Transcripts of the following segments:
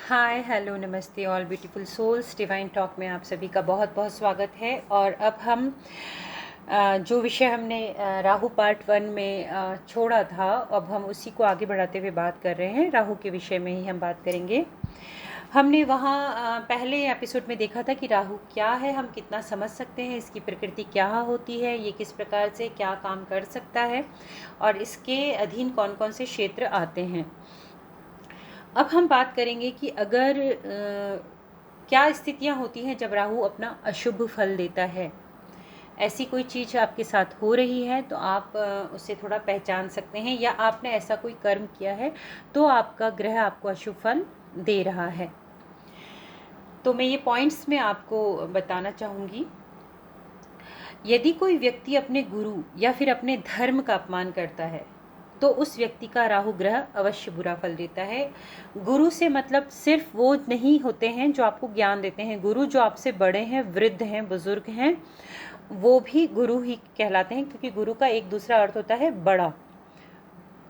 हाय hello नमस्ते all beautiful souls divine talk में आप सभी का बहुत बहुत स्वागत है। और अब हम जो विषय हमने राहु पार्ट 1 में छोड़ा था, अब हम उसी को आगे बढ़ाते हुए बात कर रहे हैं। राहु के विषय में ही हम बात करेंगे। हमने वहाँ पहले एपिसोड में देखा था कि राहु क्या है, हम कितना समझ सकते हैं, इसकी प्रकृति क्या होती है, ये किस प्रकार से क्या काम कर सकता है और इसके अधीन कौन कौन से क्षेत्र आते हैं। अब हम बात करेंगे कि अगर क्या स्थितियां होती हैं जब राहु अपना अशुभ फल देता है। ऐसी कोई चीज़ आपके साथ हो रही है तो आप उसे थोड़ा पहचान सकते हैं, या आपने ऐसा कोई कर्म किया है तो आपका ग्रह आपको अशुभ फल दे रहा है। तो मैं ये पॉइंट्स में आपको बताना चाहूँगी। यदि कोई व्यक्ति अपने गुरु या फिर अपने धर्म का अपमान करता है तो उस व्यक्ति का राहु ग्रह अवश्य बुरा फल देता है। गुरु से मतलब सिर्फ वो नहीं होते हैं जो आपको ज्ञान देते हैं। गुरु जो आपसे बड़े हैं, वृद्ध हैं, बुजुर्ग हैं, वो भी गुरु ही कहलाते हैं, क्योंकि गुरु का एक दूसरा अर्थ होता है बड़ा,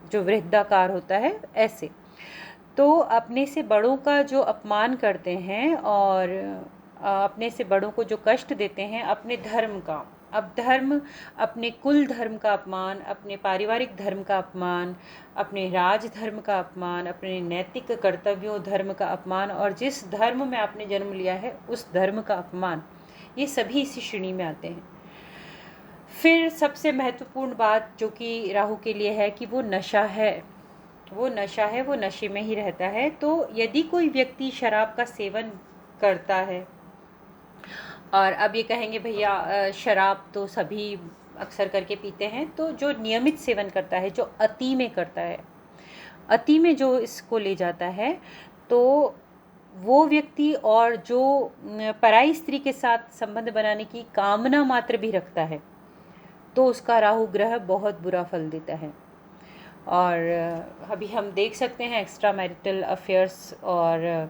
जो वृद्धाकार होता है ऐसे। तो अपने से बड़ों का जो अपमान करते हैं और अपने से बड़ों को जो कष्ट देते हैं, अपने धर्म का, अब धर्म, अपने कुल धर्म का अपमान, अपने पारिवारिक धर्म का अपमान, अपने राज धर्म का अपमान, अपने नैतिक कर्तव्यों धर्म का अपमान, और जिस धर्म में आपने जन्म लिया है उस धर्म का अपमान, ये सभी इसी श्रेणी में आते हैं। फिर सबसे महत्वपूर्ण बात जो कि राहु के लिए है कि वो नशा है। वो नशे में ही रहता है। तो यदि कोई व्यक्ति शराब का सेवन करता है, और अब ये कहेंगे भैया शराब तो सभी अक्सर करके पीते हैं, तो जो नियमित सेवन करता है, जो अति में करता है, अति में जो इसको ले जाता है, तो वो व्यक्ति, और जो पराई स्त्री के साथ संबंध बनाने की कामना मात्र भी रखता है, तो उसका राहु ग्रह बहुत बुरा फल देता है। और अभी हम देख सकते हैं एक्स्ट्रा मैरिटल अफेयर्स और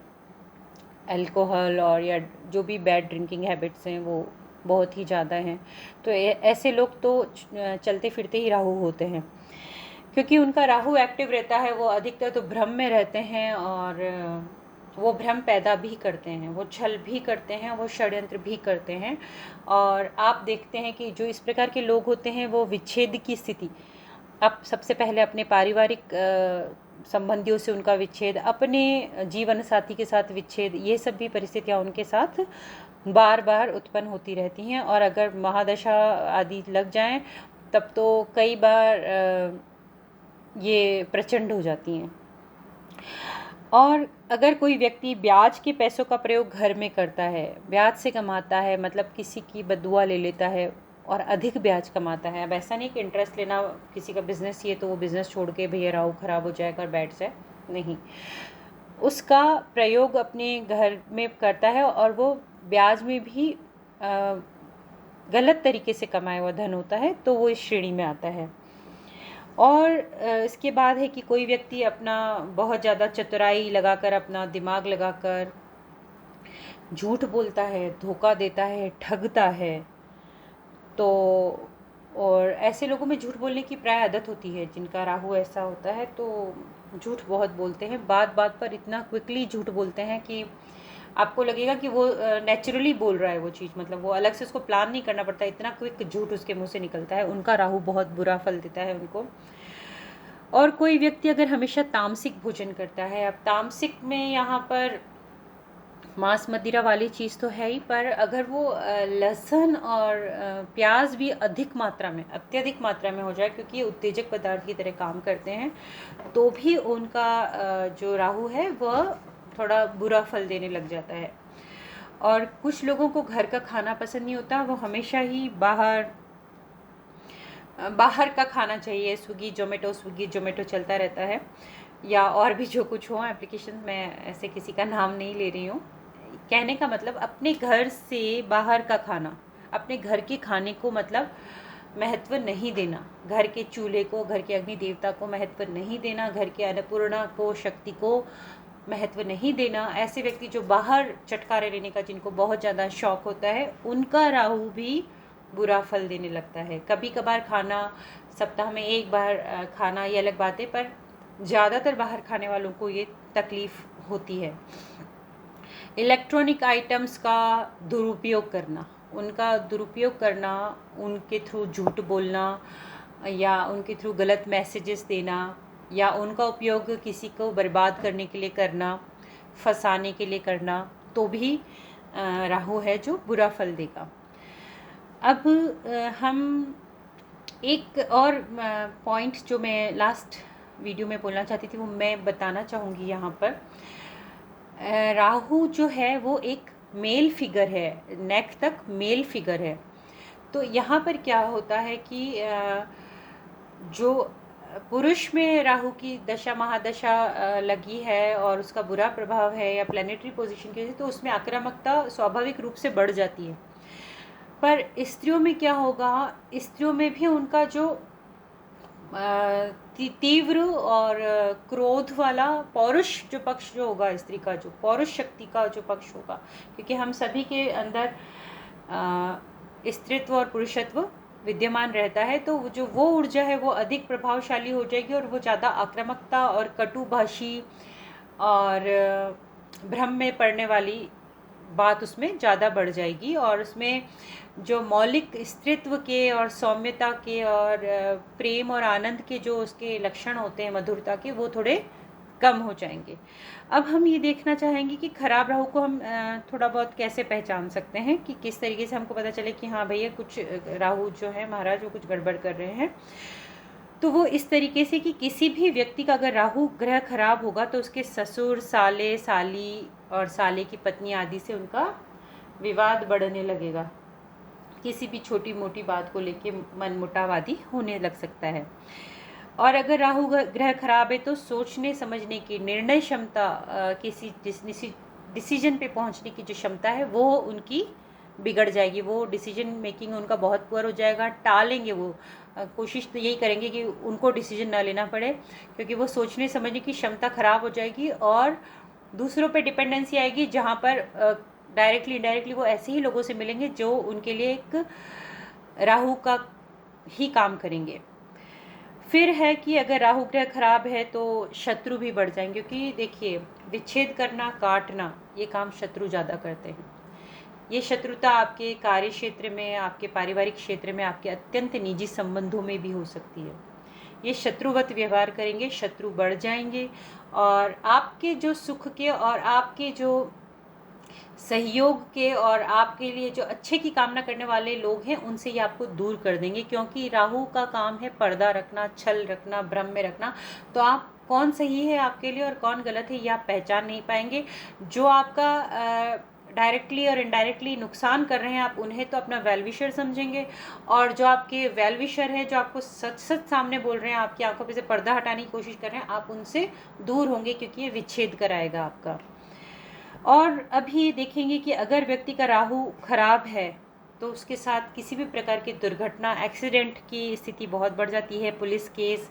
अल्कोहल और या जो भी बैड ड्रिंकिंग हैबिट्स हैं वो बहुत ही ज़्यादा हैं। तो ऐसे लोग तो चलते फिरते ही राहु होते हैं, क्योंकि उनका राहु एक्टिव रहता है। वो अधिकतर तो भ्रम में रहते हैं और वो भ्रम पैदा भी करते हैं, वो छल भी करते हैं, वो षड्यंत्र भी करते हैं। और आप देखते हैं कि जो इस प्रकार के लोग होते हैं वो विच्छेद की स्थिति, अब सबसे पहले अपने पारिवारिक संबंधियों से उनका विच्छेद, अपने जीवन साथी के साथ विच्छेद, ये सब भी परिस्थितियाँ उनके साथ बार बार उत्पन्न होती रहती हैं। और अगर महादशा आदि लग जाएं तब तो कई बार ये प्रचंड हो जाती हैं। और अगर कोई व्यक्ति ब्याज के पैसों का प्रयोग घर में करता है, ब्याज से कमाता है, मतलब किसी की बदुआ ले लेता है और अधिक ब्याज कमाता है। अब ऐसा नहीं कि इंटरेस्ट लेना, किसी का बिजनेस ही है तो वो बिज़नेस छोड़ के भैया राहु खराब हो जाएगा और बैठ जाए, नहीं, उसका प्रयोग अपने घर में करता है और वो ब्याज में भी गलत तरीके से कमाया हुआ धन होता है, तो वो इस श्रेणी में आता है। और इसके बाद है कि कोई व्यक्ति अपना बहुत ज़्यादा चतुराई लगाकर, अपना दिमाग लगाकर झूठ बोलता है, धोखा देता है, ठगता है। तो और ऐसे लोगों में झूठ बोलने की प्राय आदत होती है, जिनका राहु ऐसा होता है तो झूठ बहुत बोलते हैं। बात बात पर इतना क्विकली झूठ बोलते हैं कि आपको लगेगा कि वो नेचुरली बोल रहा है वो चीज़, मतलब वो अलग से उसको प्लान नहीं करना पड़ता, इतना क्विक झूठ उसके मुंह से निकलता है। उनका राहु बहुत बुरा फल देता है उनको। और कोई व्यक्ति अगर हमेशा तामसिक भोजन करता है, अब तामसिक में यहाँ पर मांस मदिरा वाली चीज़ तो है ही, पर अगर वो लहसुन और प्याज भी अधिक मात्रा में, अत्यधिक मात्रा में हो जाए, क्योंकि ये उत्तेजक पदार्थ की तरह काम करते हैं, तो भी उनका जो राहु है वह थोड़ा बुरा फल देने लग जाता है। और कुछ लोगों को घर का खाना पसंद नहीं होता, वो हमेशा ही बाहर का खाना चाहिए। स्विगी जोमेटो चलता रहता है, या और भी जो कुछ हो एप्लीकेशन, मैं ऐसे किसी का नाम नहीं ले रही हूँ। कहने का मतलब अपने घर से बाहर का खाना, अपने घर के खाने को मतलब महत्व नहीं देना, घर के चूल्हे को, घर के अग्नि देवता को महत्व नहीं देना, घर के अन्नपूर्णा को, शक्ति को महत्व नहीं देना। ऐसे व्यक्ति जो बाहर चटकारे लेने का जिनको बहुत ज़्यादा शौक होता है, उनका राहु भी बुरा फल देने लगता है। कभी कभार खाना, सप्ताह में एक बार खाना, ये अलग बात है, पर ज़्यादातर बाहर खाने वालों को ये तकलीफ़ होती है। इलेक्ट्रॉनिक आइटम्स का दुरुपयोग करना, उनका दुरुपयोग करना, उनके थ्रू झूठ बोलना या उनके थ्रू गलत मैसेजेस देना या उनका उपयोग किसी को बर्बाद करने के लिए करना, फंसाने के लिए करना, तो भी राहु है जो बुरा फल देगा। अब हम एक और पॉइंट जो मैं लास्ट वीडियो में बोलना चाहती थी वो मैं बताना चाहूँगी यहाँ पर। राहु जो है वो एक मेल फिगर है, नेक तक मेल फिगर है। तो यहाँ पर क्या होता है कि जो पुरुष में राहु की दशा महादशा लगी है और उसका बुरा प्रभाव है या प्लैनेटरी पोजीशन के, तो उसमें आक्रामकता स्वाभाविक रूप से बढ़ जाती है। पर स्त्रियों में क्या होगा, स्त्रियों में भी उनका जो तीव्र और क्रोध वाला पौरुष जो पक्ष जो होगा, स्त्री का जो पौरुष शक्ति का जो पक्ष होगा, क्योंकि हम सभी के अंदर स्त्रीत्व और पुरुषत्व विद्यमान रहता है, तो जो वो ऊर्जा है वो अधिक प्रभावशाली हो जाएगी और वो ज़्यादा आक्रामकता और कटुभाषी और भ्रम में पड़ने वाली बात उसमें ज़्यादा बढ़ जाएगी और उसमें जो मौलिक स्त्रीत्व के और सौम्यता के और प्रेम और आनंद के जो उसके लक्षण होते हैं, मधुरता के, वो थोड़े कम हो जाएंगे। अब हम ये देखना चाहेंगे कि खराब राहु को हम थोड़ा बहुत कैसे पहचान सकते हैं, कि किस तरीके से हमको पता चले कि हाँ भैया कुछ राहु जो है महाराज वो कुछ गड़बड़ कर रहे हैं। तो वो इस तरीके से कि किसी भी व्यक्ति का अगर राहु ग्रह खराब होगा तो उसके ससुर, साले, साली और साले की पत्नी आदि से उनका विवाद बढ़ने लगेगा। किसी भी छोटी मोटी बात को लेके मनमुटाव आदि होने लग सकता है। और अगर राहु ग्रह खराब है तो सोचने समझने की, निर्णय क्षमता, किसी डिसीजन पे पहुंचने की जो क्षमता है वो उनकी बिगड़ जाएगी। वो डिसीजन मेकिंग उनका बहुत पुअर हो जाएगा, टालेंगे वो। कोशिश तो यही करेंगे कि उनको डिसीजन ना लेना पड़े, क्योंकि वो सोचने समझने की क्षमता खराब हो जाएगी और दूसरों पे डिपेंडेंसी आएगी, जहाँ पर डायरेक्टली इनडायरेक्टली वो ऐसे ही लोगों से मिलेंगे जो उनके लिए एक राहु का ही काम करेंगे। फिर है कि अगर राहु ग्रह खराब है तो शत्रु भी बढ़ जाएंगे, क्योंकि देखिए विच्छेद करना, काटना, ये काम शत्रु ज़्यादा करते हैं। ये शत्रुता आपके कार्य क्षेत्र में, आपके पारिवारिक क्षेत्र में, आपके अत्यंत निजी संबंधों में भी हो सकती है। ये शत्रुवत व्यवहार करेंगे, शत्रु बढ़ जाएंगे और आपके जो सुख के और आपके जो सहयोग के और आपके लिए जो अच्छे की कामना करने वाले लोग हैं उनसे ये आपको दूर कर देंगे, क्योंकि राहु का काम है पर्दा रखना, छल रखना, भ्रम में रखना। तो आप कौन सही है आपके लिए और कौन गलत है ये आप पहचान नहीं पाएंगे। जो आपका डायरेक्टली और इनडायरेक्टली नुकसान कर रहे हैं आप उन्हें तो अपना वेल विशर समझेंगे, और जो आपके वेल विशर है, जो आपको सच सच सामने बोल रहे हैं, आपकी आंखों पे से पर्दा हटाने की कोशिश कर रहे हैं, आप उनसे दूर होंगे, क्योंकि ये विच्छेद कराएगा आपका। और अभी देखेंगे कि अगर व्यक्ति का राहु खराब है तो उसके साथ किसी भी प्रकार की दुर्घटना, एक्सीडेंट की स्थिति बहुत बढ़ जाती है। पुलिस केस,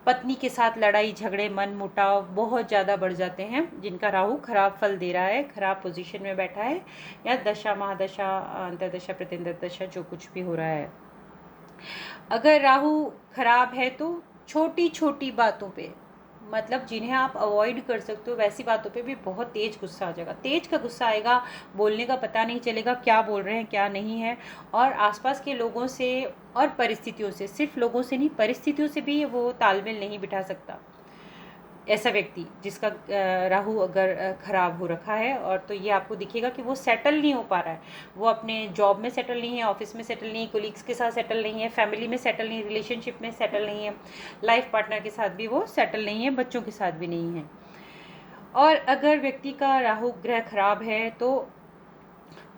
पत्नी के साथ लड़ाई झगड़े, मन मुटाव बहुत ज़्यादा बढ़ जाते हैं, जिनका राहु खराब फल दे रहा है, खराब पोजीशन में बैठा है, या दशा महादशा, अंतर्दशा, प्रत्यंतरदशा जो कुछ भी हो रहा है। अगर राहु खराब है तो छोटी छोटी बातों पे, मतलब जिन्हें आप अवॉइड कर सकते हो वैसी बातों पे भी बहुत तेज गुस्सा आ जाएगा। तेज का गुस्सा आएगा, बोलने का पता नहीं चलेगा क्या बोल रहे हैं क्या नहीं है, और आसपास के लोगों से और परिस्थितियों से, सिर्फ लोगों से नहीं परिस्थितियों से भी वो तालमेल नहीं बिठा सकता ऐसा व्यक्ति जिसका राहु अगर ख़राब हो रखा है। और तो ये आपको दिखेगा कि वो सेटल नहीं हो पा रहा है, वो अपने जॉब में सेटल नहीं है, ऑफिस में सेटल नहीं है, कोलीग्स के साथ सेटल नहीं है, फैमिली में सेटल नहीं है, रिलेशनशिप में सेटल नहीं है, लाइफ पार्टनर के साथ भी वो सेटल नहीं है, बच्चों के साथ भी नहीं है। और अगर व्यक्ति का राहु ग्रह खराब है तो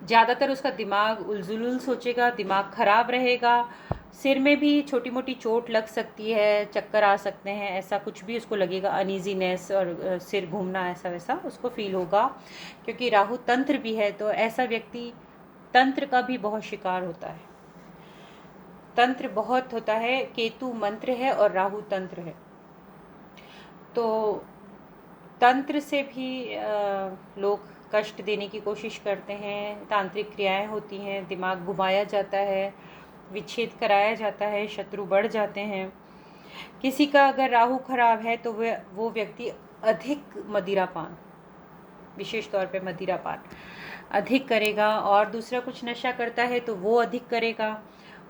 ज़्यादातर उसका दिमाग उलझुल सोचेगा, दिमाग खराब रहेगा, सिर में भी छोटी मोटी चोट लग सकती है, चक्कर आ सकते हैं, ऐसा कुछ भी उसको लगेगा, अनईजीनेस और सिर घूमना ऐसा वैसा उसको फील होगा, क्योंकि राहु तंत्र भी है। तो ऐसा व्यक्ति तंत्र का भी बहुत शिकार होता है, तंत्र बहुत होता है। केतु मंत्र है और राहु तंत्र है, तो तंत्र से भी लोग कष्ट देने की कोशिश करते हैं, तांत्रिक क्रियाएं होती हैं, दिमाग घुमाया जाता है, विच्छेद कराया जाता है, शत्रु बढ़ जाते हैं। किसी का अगर राहु खराब है तो वो व्यक्ति अधिक मदिरापान, विशेष तौर पे मदिरापान अधिक करेगा, और दूसरा कुछ नशा करता है तो वो अधिक करेगा,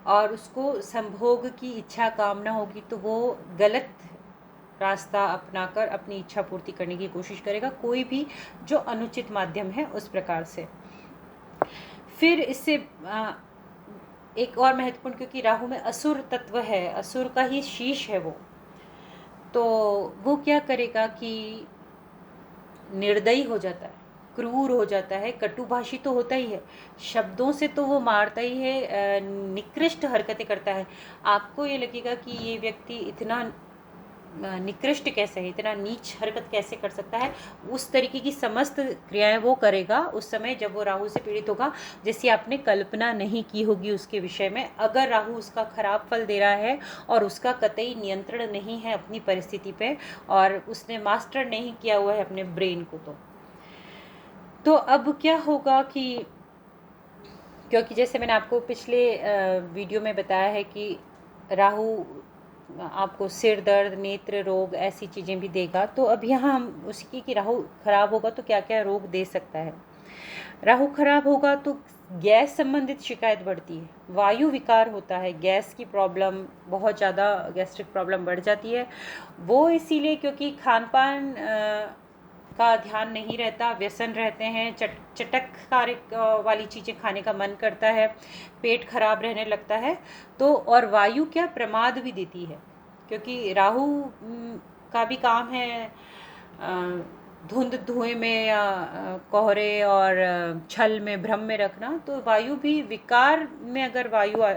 और उसको संभोग की इच्छा कामना होगी तो वो गलत रास्ता अपनाकर अपनी इच्छा पूर्ति करने की कोशिश करेगा, कोई भी जो अनुचित माध्यम है उस प्रकार से। फिर इससे एक और महत्वपूर्ण, क्योंकि राहु में असुर तत्व है, असुर का ही शीश है वो, तो वो क्या करेगा कि निर्दयी हो जाता है, क्रूर हो जाता है, कटुभाषी तो होता ही है, शब्दों से तो वो मारता ही है, निकृष्ट हरकतें करता है। आपको ये लगेगा कि ये व्यक्ति इतना निकृष्ट कैसे है, इतना नीच हरकत कैसे कर सकता है, उस तरीके की समस्त क्रियाएं वो करेगा उस समय जब वो राहु से पीड़ित होगा, जैसी आपने कल्पना नहीं की होगी उसके विषय में। अगर राहु उसका खराब फल दे रहा है और उसका कतई नियंत्रण नहीं है अपनी परिस्थिति पे, और उसने मास्टर नहीं किया हुआ है अपने ब्रेन को, तो अब क्या होगा कि, क्योंकि जैसे मैंने आपको पिछले वीडियो में बताया है कि राहु आपको सिर दर्द, नेत्र रोग, ऐसी चीज़ें भी देगा, तो अब यहाँ हम उसकी कि राहु खराब होगा तो क्या क्या रोग दे सकता है। राहु खराब होगा तो गैस संबंधित शिकायत बढ़ती है, वायु विकार होता है, गैस की प्रॉब्लम, बहुत ज़्यादा गैस्ट्रिक प्रॉब्लम बढ़ जाती है। वो इसीलिए क्योंकि खान पान का ध्यान नहीं रहता, व्यसन रहते हैं, चटक वाली चीज़ें खाने का मन करता है, पेट खराब रहने लगता है। तो और वायु क्या प्रमाद भी देती है, क्योंकि राहु का भी काम है धुंध धुएं में या कोहरे और छल में, भ्रम में रखना। तो वायु भी विकार में, अगर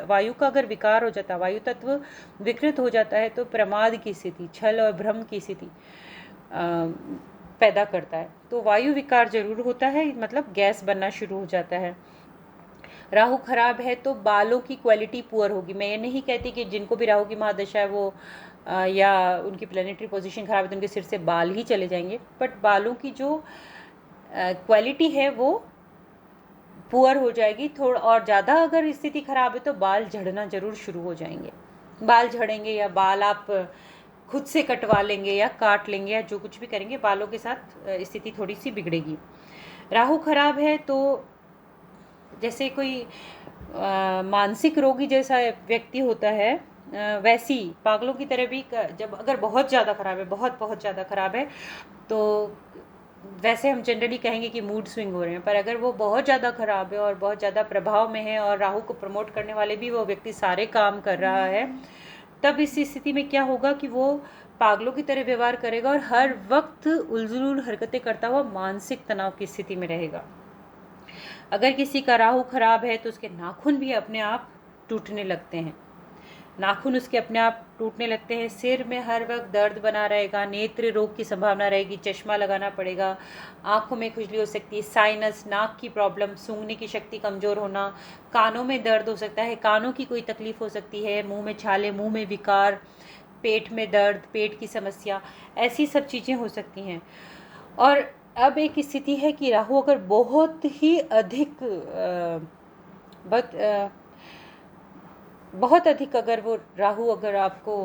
वायु का अगर विकार हो जाता, वायु तत्व विकृत हो जाता है तो प्रमाद की स्थिति, छल और भ्रम की स्थिति पैदा करता है। तो वायु विकार जरूर होता है, मतलब गैस बनना शुरू हो जाता है। राहु खराब है तो बालों की क्वालिटी पुअर होगी। मैं ये नहीं कहती कि जिनको भी राहु की महादशा है वो या उनकी प्लैनेटरी पोजीशन खराब है तो उनके सिर से बाल ही चले जाएंगे, बट बालों की जो क्वालिटी है वो पुअर हो जाएगी थोड़ा, और ज़्यादा अगर स्थिति खराब है तो बाल झड़ना जरूर शुरू हो जाएंगे। बाल झड़ेंगे या बाल आप खुद से कटवा लेंगे या काट लेंगे या जो कुछ भी करेंगे, बालों के साथ स्थिति थोड़ी सी बिगड़ेगी। राहु खराब है तो जैसे कोई मानसिक रोगी जैसा व्यक्ति होता है, वैसी पागलों की तरह भी जब अगर बहुत ज़्यादा खराब है, बहुत ज़्यादा खराब है, तो वैसे हम जनरली कहेंगे कि मूड स्विंग हो रहे हैं। पर अगर वो बहुत ज़्यादा खराब है और बहुत ज़्यादा प्रभाव में है और राहु को प्रमोट करने वाले भी वो व्यक्ति सारे काम कर रहा है, तब इस स्थिति में क्या होगा कि वो पागलों की तरह व्यवहार करेगा और हर वक्त उलझुल हरकतें करता हुआ मानसिक तनाव की स्थिति में रहेगा। अगर किसी का राहु खराब है तो उसके नाखून भी अपने आप टूटने लगते हैं, नाखून उसके अपने आप टूटने लगते हैं, सिर में हर वक्त दर्द बना रहेगा, नेत्र रोग की संभावना रहेगी, चश्मा लगाना पड़ेगा, आंखों में खुजली हो सकती है, साइनस, नाक की प्रॉब्लम, सूंघने की शक्ति कमज़ोर होना, कानों में दर्द हो सकता है, कानों की कोई तकलीफ हो सकती है, मुंह में छाले, मुंह में विकार, पेट में दर्द, पेट की समस्या, ऐसी सब चीज़ें हो सकती हैं। और अब एक स्थिति है कि राहु अगर बहुत ही अधिक बहुत अधिक अगर वो राहु अगर आपको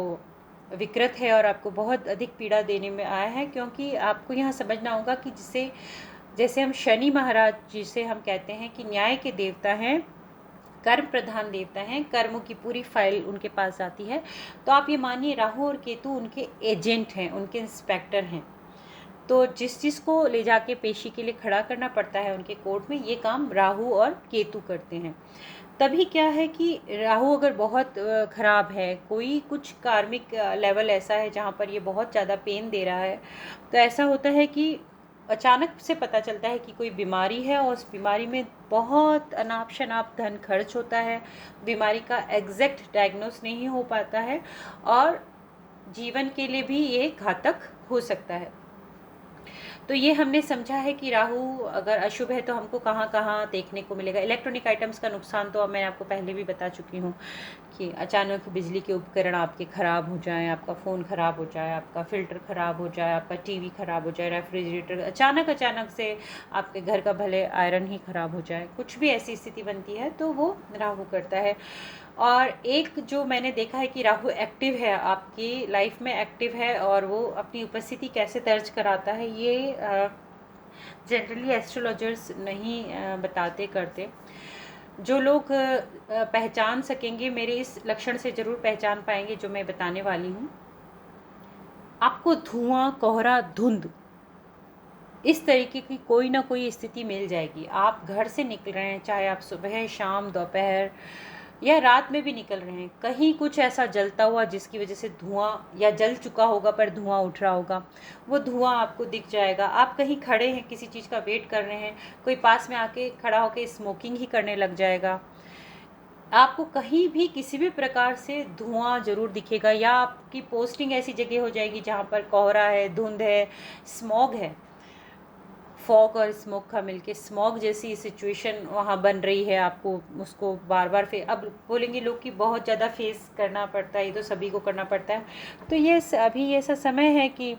विकृत है और आपको बहुत अधिक पीड़ा देने में आया है, क्योंकि आपको यहाँ समझना होगा कि जैसे हम शनि महाराज जिसे हम कहते हैं कि न्याय के देवता हैं, कर्म प्रधान देवता हैं, कर्मों की पूरी फाइल उनके पास आती है, तो आप ये मानिए राहु और केतु उनके एजेंट हैं, उनके इंस्पेक्टर हैं। तो जिस को ले जाके पेशी के लिए खड़ा करना पड़ता है उनके कोर्ट में, ये काम राहु और केतु करते हैं। तभी क्या है कि राहु अगर बहुत ख़राब है, कोई कुछ कार्मिक लेवल ऐसा है जहाँ पर ये बहुत ज़्यादा पेन दे रहा है, तो ऐसा होता है कि अचानक से पता चलता है कि कोई बीमारी है और उस बीमारी में बहुत अनाप शनाप धन खर्च होता है, बीमारी का एग्जैक्ट डायग्नोस नहीं हो पाता है और जीवन के लिए भी ये घातक हो सकता है। तो ये हमने समझा है कि राहु अगर अशुभ है तो हमको कहाँ कहाँ देखने को मिलेगा। इलेक्ट्रॉनिक आइटम्स का नुकसान तो अब मैं आपको पहले भी बता चुकी हूँ कि अचानक बिजली के उपकरण आपके ख़राब हो जाएं, आपका फ़ोन ख़राब हो जाए, आपका फ़िल्टर ख़राब हो जाए, आपका टीवी ख़राब हो जाए, रेफ्रिजरेटर अचानक से आपके घर का भले आयरन ही ख़राब हो जाए, कुछ भी ऐसी स्थिति बनती है तो वो राहु करता है। और एक जो मैंने देखा है कि राहु एक्टिव है, आपकी लाइफ में एक्टिव है और वो अपनी उपस्थिति कैसे दर्ज कराता है, ये जनरली एस्ट्रोलॉजर्स नहीं बताते करते। जो लोग पहचान सकेंगे, मेरे इस लक्षण से ज़रूर पहचान पाएंगे जो मैं बताने वाली हूँ। आपको धुआं, कोहरा, धुंध इस तरीके की कोई ना कोई स्थिति मिल जाएगी। आप घर से निकल रहे हैं, चाहे आप सुबह, शाम, दोपहर या रात में भी निकल रहे हैं, कहीं कुछ ऐसा जलता हुआ जिसकी वजह से धुआं, या जल चुका होगा पर धुआं उठ रहा होगा, वो धुआं आपको दिख जाएगा। आप कहीं खड़े हैं, किसी चीज़ का वेट कर रहे हैं, कोई पास में आके खड़ा होकर स्मोकिंग ही करने लग जाएगा। आपको कहीं भी किसी भी प्रकार से धुआं ज़रूर दिखेगा, या आपकी पोस्टिंग ऐसी जगह हो जाएगी जहाँ पर कोहरा है, धुंध है, स्मॉग है। फॉग और स्मोक का मिलके स्मॉग जैसी सिचुएशन वहाँ बन रही है। आपको उसको बार बार अब बोलेंगे लोग कि बहुत ज़्यादा फेस करना पड़ता है, ये तो सभी को करना पड़ता है। तो ये अभी ऐसा समय है कि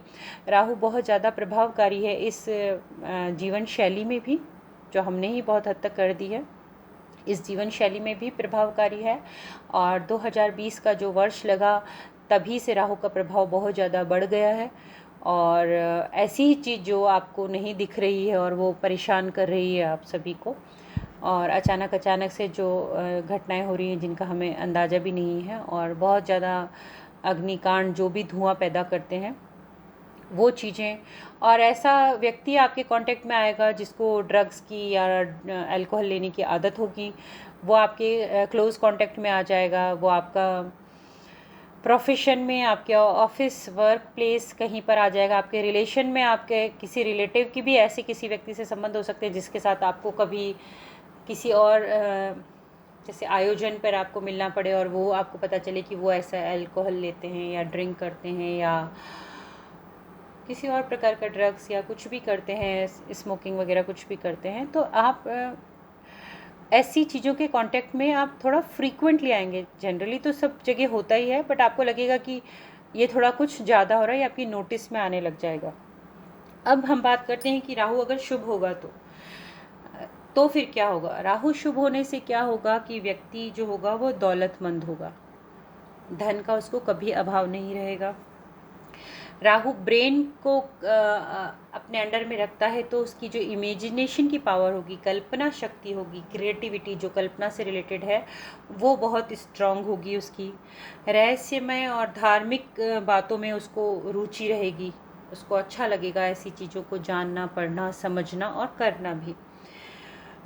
राहु बहुत ज़्यादा प्रभावकारी है इस जीवन शैली में भी, जो हमने ही बहुत हद तक कर दी है, इस जीवन शैली में भी प्रभावकारी है। और 2020 का जो वर्ष लगा, तभी से राहु का प्रभाव बहुत ज़्यादा बढ़ गया है। और ऐसी ही चीज़ जो आपको नहीं दिख रही है और वो परेशान कर रही है आप सभी को, और अचानक से जो घटनाएं हो रही हैं जिनका हमें अंदाज़ा भी नहीं है, और बहुत ज़्यादा अग्निकांड जो भी धुआं पैदा करते हैं वो चीज़ें। और ऐसा व्यक्ति आपके कांटेक्ट में आएगा जिसको ड्रग्स की या अल्कोहल लेने की आदत होगी, वो आपके क्लोज़ कांटेक्ट में आ जाएगा। वो आपका प्रोफेशन में, आपके ऑफिस, वर्क प्लेस कहीं पर आ जाएगा। आपके रिलेशन में, आपके किसी रिलेटिव की भी ऐसे किसी व्यक्ति से संबंध हो सकते हैं जिसके साथ आपको कभी किसी और जैसे आयोजन पर आपको मिलना पड़े, और वो आपको पता चले कि वो ऐसा अल्कोहल लेते हैं या ड्रिंक करते हैं या किसी और प्रकार का ड्रग्स या कुछ भी करते हैं, स्मोकिंग वगैरह कुछ भी करते हैं। तो आप ऐसी चीज़ों के कांटेक्ट में आप थोड़ा फ्रीक्वेंटली आएंगे। जनरली तो सब जगह होता ही है, बट आपको लगेगा कि ये थोड़ा कुछ ज़्यादा हो रहा है, ये आपकी नोटिस में आने लग जाएगा। अब हम बात करते हैं कि राहु अगर शुभ होगा तो फिर क्या होगा। राहु शुभ होने से क्या होगा कि व्यक्ति जो होगा वो दौलतमंद होगा, धन का उसको कभी अभाव नहीं रहेगा। राहु ब्रेन को अपने अंडर में रखता है, तो उसकी जो इमेजिनेशन की पावर होगी, कल्पना शक्ति होगी, क्रिएटिविटी जो कल्पना से रिलेटेड है, वो बहुत स्ट्रांग होगी उसकी। रहस्यमय और धार्मिक बातों में उसको रुचि रहेगी, उसको अच्छा लगेगा ऐसी चीज़ों को जानना, पढ़ना, समझना और करना भी।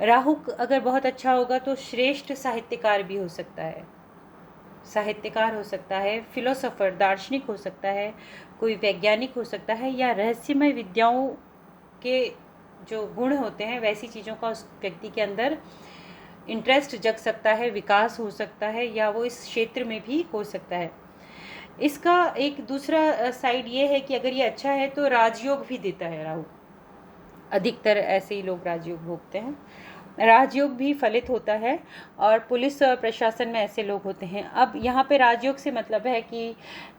राहु अगर बहुत अच्छा होगा तो श्रेष्ठ साहित्यकार भी हो सकता है, साहित्यकार हो सकता है, फिलोसोफर, दार्शनिक हो सकता है, कोई वैज्ञानिक हो सकता है, या रहस्यमय विद्याओं के जो गुण होते हैं वैसी चीज़ों का उस व्यक्ति के अंदर इंटरेस्ट जग सकता है, विकास हो सकता है, या वो इस क्षेत्र में भी हो सकता है। इसका एक दूसरा साइड ये है कि अगर ये अच्छा है तो राजयोग भी देता है राहु। अधिकतर ऐसे ही लोग राजयोग भोगते हैं, राजयोग भी फलित होता है, और पुलिस और प्रशासन में ऐसे लोग होते हैं। अब यहाँ पे राजयोग से मतलब है कि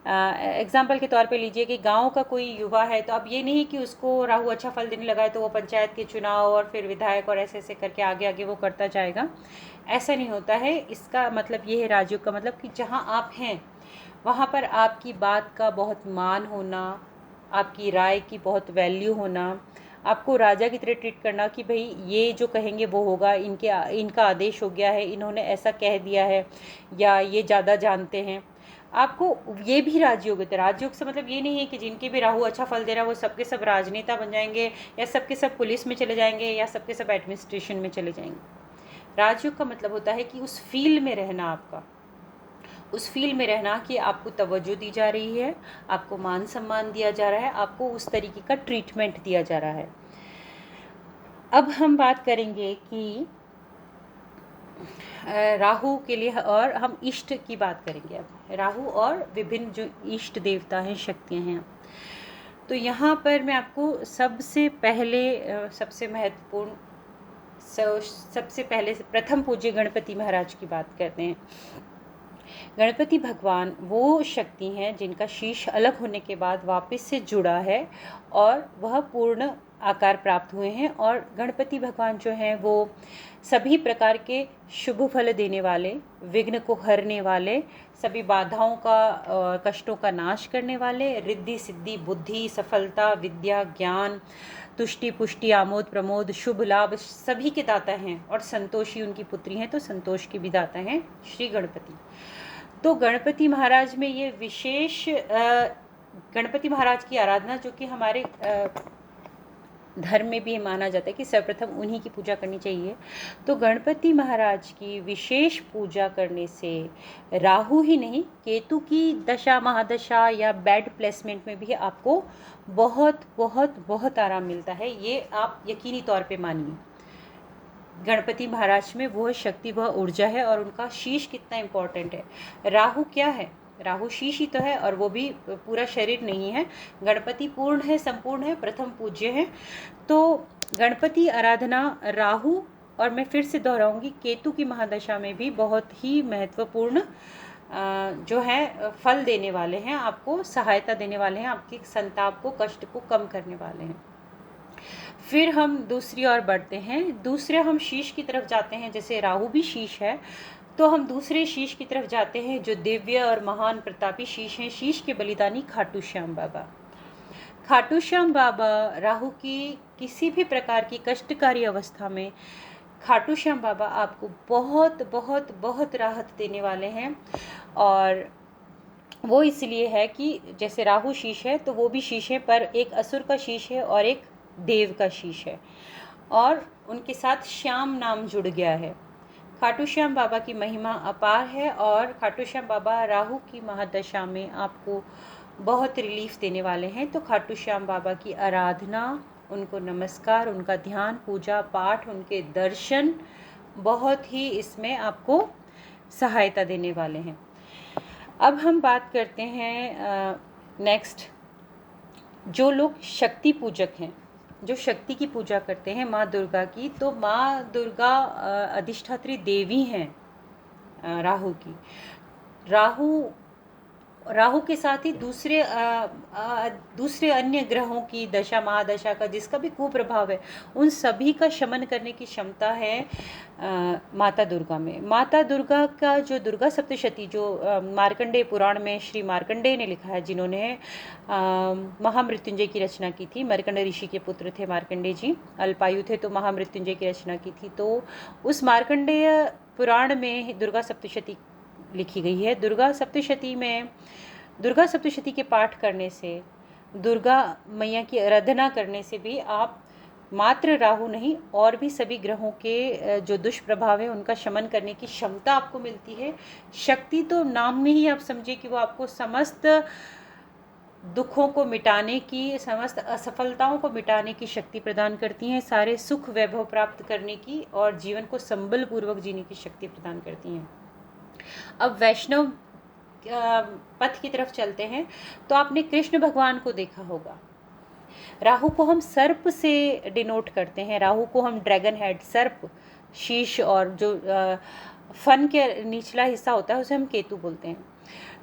एग्जाम्पल के तौर पे लीजिए कि गांव का कोई युवा है, तो अब ये नहीं कि उसको राहु अच्छा फल देने लगा है तो वो पंचायत के चुनाव और फिर विधायक और ऐसे ऐसे करके आगे आगे वो करता जाएगा, ऐसा नहीं होता है। इसका मतलब ये है, राजयोग का मतलब कि जहाँ आप हैं वहाँ पर आपकी बात का बहुत मान होना, आपकी राय की बहुत वैल्यू होना, आपको राजा की तरह ट्रीट करना कि भाई ये जो कहेंगे वो होगा, इनका आदेश हो गया है, इन्होंने ऐसा कह दिया है, या ये ज़्यादा जानते हैं। आपको ये भी राजयोग होता है। राजयोग से मतलब ये नहीं है कि जिनके भी राहु अच्छा फल दे रहा है वो सबके सब राजनेता बन जाएंगे, या सबके सब पुलिस में चले जाएंगे, या सबके सब एडमिनिस्ट्रेशन में चले जाएंगे। राजयोग का मतलब होता है कि उस फील्ड में रहना, आपका उस फील्ड में रहना कि आपको तवज्जो दी जा रही है, आपको मान सम्मान दिया जा रहा है, आपको उस तरीके का ट्रीटमेंट दिया जा रहा है। अब हम बात करेंगे कि राहु के लिए, और हम इष्ट की बात करेंगे। अब राहु और विभिन्न जो इष्ट देवता हैं, शक्तियाँ हैं, तो यहाँ पर मैं आपको सबसे पहले सबसे महत्वपूर्ण सबसे पहले प्रथम पूज्य गणपति महाराज की बात करते हैं। गणपति भगवान वो शक्ति हैं जिनका शीश अलग होने के बाद वापस से जुड़ा है, और वह पूर्ण आकार प्राप्त हुए हैं। और गणपति भगवान जो हैं वो सभी प्रकार के शुभ फल देने वाले, विघ्न को हरने वाले, सभी बाधाओं का कष्टों का नाश करने वाले, रिद्धि सिद्धि बुद्धि सफलता विद्या ज्ञान तुष्टि पुष्टि आमोद प्रमोद शुभ लाभ सभी के दाता हैं। और संतोषी उनकी पुत्री हैं, तो संतोष के भी दाता हैं श्री गणपति। तो गणपति महाराज में ये विशेष गणपति महाराज की आराधना, जो कि हमारे धर्म में भी माना जाता है कि सर्वप्रथम उन्हीं की पूजा करनी चाहिए। तो गणपति महाराज की विशेष पूजा करने से राहु ही नहीं, केतु की दशा महादशा या बैड प्लेसमेंट में भी आपको बहुत बहुत बहुत आराम मिलता है। ये आप यकीनी तौर पे मानिए। गणपति महाराज में वह शक्ति, वह ऊर्जा है। और उनका शीश कितना इम्पोर्टेंट है। राहु क्या है? राहु शीश ही तो है, और वो भी पूरा शरीर नहीं है। गणपति पूर्ण है, संपूर्ण है, प्रथम पूज्य है। तो गणपति आराधना राहु, और मैं फिर से दोहराऊंगी, केतु की महादशा में भी बहुत ही महत्वपूर्ण जो है फल देने वाले हैं, आपको सहायता देने वाले हैं, आपके संताप को, कष्ट को कम करने वाले हैं। फिर हम दूसरी ओर बढ़ते हैं। दूसरे हम शीश की तरफ जाते हैं। जैसे राहु भी शीश है, तो हम दूसरे शीश की तरफ जाते हैं, जो दिव्य और महान प्रतापी शीश हैं। शीश के बलिदानी खाटू श्याम बाबा। खाटू श्याम बाबा राहु की किसी भी प्रकार की कष्टकारी अवस्था में खाटू श्याम बाबा आपको बहुत बहुत बहुत राहत देने वाले हैं। और वो इसलिए है कि जैसे राहु शीश है, तो वो भी शीश है, पर एक असुर का शीश है और एक देव का शीश है, और उनके साथ श्याम नाम जुड़ गया है। खाटू श्याम बाबा की महिमा अपार है, और खाटू श्याम बाबा राहु की महादशा में आपको बहुत रिलीफ देने वाले हैं। तो खाटू श्याम बाबा की आराधना, उनको नमस्कार, उनका ध्यान, पूजा पाठ, उनके दर्शन बहुत ही इसमें आपको सहायता देने वाले हैं। अब हम बात करते हैं नेक्स्ट, जो लोग शक्ति पूजक हैं, जो शक्ति की पूजा करते हैं माँ दुर्गा की। तो माँ दुर्गा अधिष्ठात्री देवी हैं राहु की। राहु के साथ ही दूसरे अन्य ग्रहों की दशा महादशा का, जिसका भी कुप्रभाव है, उन सभी का शमन करने की क्षमता है माता दुर्गा में। माता दुर्गा का जो दुर्गा सप्तशती, जो मार्कंडेय पुराण में श्री मार्कंडेय ने लिखा है, जिन्होंने महामृत्युंजय की रचना की थी। मार्कंडेय ऋषि के पुत्र थे मार्कंडेय जी, अल्पायु थे, तो महामृत्युंजय की रचना की थी। तो उस मार्कंडेय पुराण में दुर्गा सप्तशती लिखी गई है। दुर्गा सप्तशती के पाठ करने से, दुर्गा मैया की आराधना करने से भी आप मात्र राहु नहीं, और भी सभी ग्रहों के जो दुष्प्रभाव है उनका शमन करने की क्षमता आपको मिलती है। शक्ति तो नाम में ही आप समझिए कि वो आपको समस्त दुखों को मिटाने की, समस्त असफलताओं को मिटाने की शक्ति प्रदान करती हैं, सारे सुख वैभव प्राप्त करने की और जीवन को संबल पूर्वक जीने की शक्ति प्रदान करती हैं। अब वैष्णव पथ की तरफ चलते हैं। तो आपने कृष्ण भगवान को देखा होगा। राहु को हम सर्प से डिनोट करते हैं। राहु को हम ड्रैगन हेड, सर्प, शीश, और जो फन के निचला हिस्सा होता है उसे हम केतु बोलते हैं।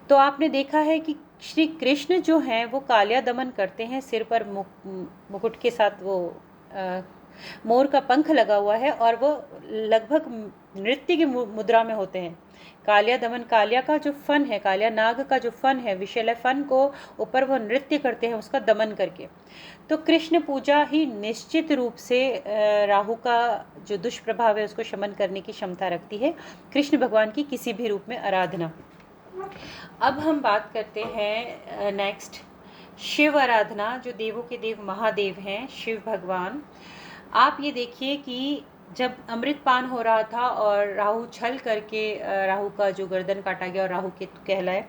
तो आपने देखा है कि श्री कृष्ण जो हैं वो कालिया दमन करते हैं। सिर पर मुकुट के साथ वो मोर का पंख लगा हुआ है, और वो लगभग नृत्य की मुद्रा में होते हैं। कालिया दमन, कालिया का जो फन है, कालिया नाग का जो फन है, विषैले फन को ऊपर वो नृत्य करते हैं उसका दमन करके। तो कृष्ण पूजा ही निश्चित रूप से राहु का जो दुष्प्रभाव है उसको शमन करने की क्षमता रखती है। कृष्ण भगवान की किसी भी रूप में आराधना। अब हम बात करते हैं नेक्स्ट, शिव आराधना, जो देवों के देव महादेव हैं, शिव भगवान। आप ये देखिए कि जब अमृतपान हो रहा था और राहु छल करके राहु का जो गर्दन काटा गया और राहु केतु कहलाए,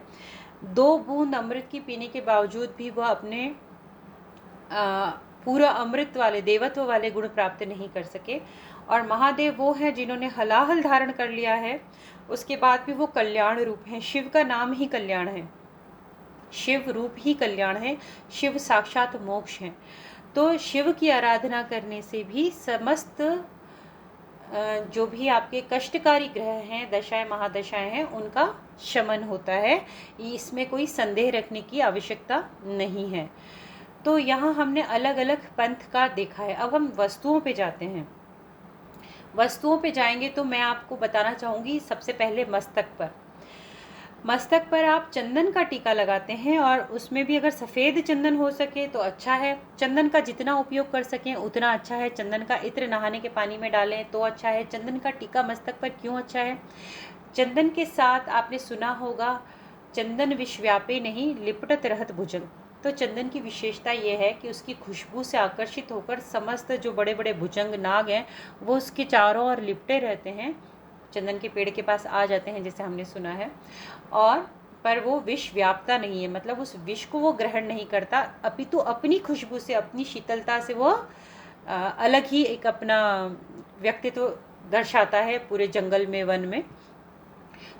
2 बूंद अमृत की पीने के बावजूद भी वह अपने पूरा अमृत वाले, देवत्व वाले गुण प्राप्त नहीं कर सके। और महादेव वो हैं जिन्होंने हलाहल धारण कर लिया है, उसके बाद भी वो कल्याण रूप हैं। शिव का नाम ही कल्याण है, शिव रूप ही कल्याण है, शिव साक्षात मोक्ष हैं। तो शिव की आराधना करने से भी समस्त जो भी आपके कष्टकारी ग्रह हैं, दशाएं महादशाएं हैं, उनका शमन होता है। इसमें कोई संदेह रखने की आवश्यकता नहीं है। तो यहाँ हमने अलग अलग पंथ का देखा है। अब हम वस्तुओं पे जाते हैं। वस्तुओं पे जाएंगे तो मैं आपको बताना चाहूँगी सबसे पहले मस्तक पर आप चंदन का टीका लगाते हैं, और उसमें भी अगर सफ़ेद चंदन हो सके तो अच्छा है। चंदन का जितना उपयोग कर सकें उतना अच्छा है। चंदन का इत्र नहाने के पानी में डालें तो अच्छा है। चंदन का टीका मस्तक पर क्यों अच्छा है? चंदन के साथ आपने सुना होगा, चंदन विश्वव्यापी नहीं लिपटत रहत भुजंग। तो चंदन की विशेषता ये है कि उसकी खुशबू से आकर्षित होकर समस्त जो बड़े बड़े भुजंग नाग हैं वो उसके चारों ओर लिपटे रहते हैं, चंदन के पेड़ के पास आ जाते हैं, जैसे हमने सुना है। और पर वो विष व्यापता नहीं है, मतलब उस विष को वो ग्रहण नहीं करता, अपितु अपनी खुशबू से, अपनी शीतलता से वो अलग ही एक अपना व्यक्तित्व दर्शाता है पूरे जंगल में, वन में।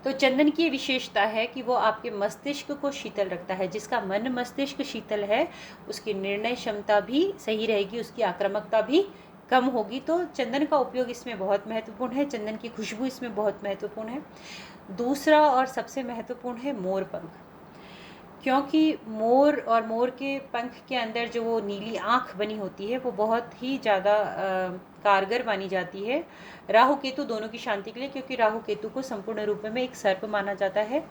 तो चंदन की ये विशेषता है कि वो आपके मस्तिष्क को शीतल रखता है। जिसका मन मस्तिष्क शीतल है उसकी निर्णय क्षमता भी सही रहेगी, उसकी आक्रामकता भी कम होगी। तो चंदन का उपयोग इसमें बहुत महत्वपूर्ण है, चंदन की खुशबू इसमें बहुत महत्वपूर्ण है। दूसरा और सबसे महत्वपूर्ण है मोर पंख, क्योंकि मोर और मोर के पंख के अंदर जो वो नीली आँख बनी होती है वो बहुत ही ज़्यादा कारगर मानी जाती है राहु केतु दोनों की शांति के लिए, क्योंकि राहु केतु को संपूर्ण रूप में एक सर्प माना जाता है,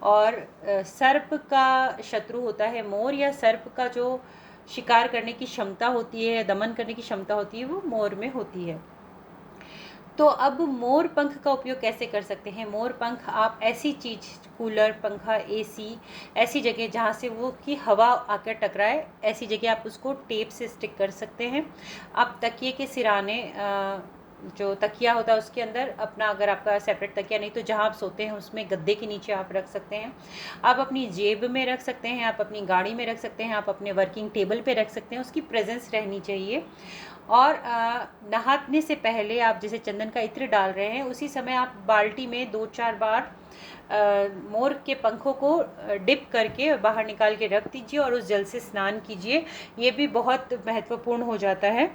और सर्प का शत्रु होता है मोर, या सर्प का जो शिकार करने की क्षमता होती है, दमन करने की क्षमता होती है, वो मोर में होती है। तो अब मोर पंख का उपयोग कैसे कर सकते हैं? मोर पंख आप ऐसी चीज़, कूलर, पंखा, एसी, ऐसी जगह जहाँ से वो की हवा आकर टकराए, ऐसी जगह आप उसको टेप से स्टिक कर सकते हैं। आप तकिए के सिराने, जो तकिया होता है उसके अंदर अपना, अगर आपका सेपरेट तकिया नहीं तो जहाँ आप सोते हैं उसमें गद्दे के नीचे आप रख सकते हैं। आप अपनी जेब में रख सकते हैं, आप अपनी गाड़ी में रख सकते हैं, आप अपने वर्किंग टेबल पे रख सकते हैं, उसकी प्रेजेंस रहनी चाहिए। और नहाने से पहले आप जैसे चंदन का इत्र डाल रहे हैं उसी समय आप बाल्टी में 2-4 बार मोर के पंखों को डिप करके बाहर निकाल के रख दीजिए और उस जल से स्नान कीजिए। ये भी बहुत महत्वपूर्ण हो जाता है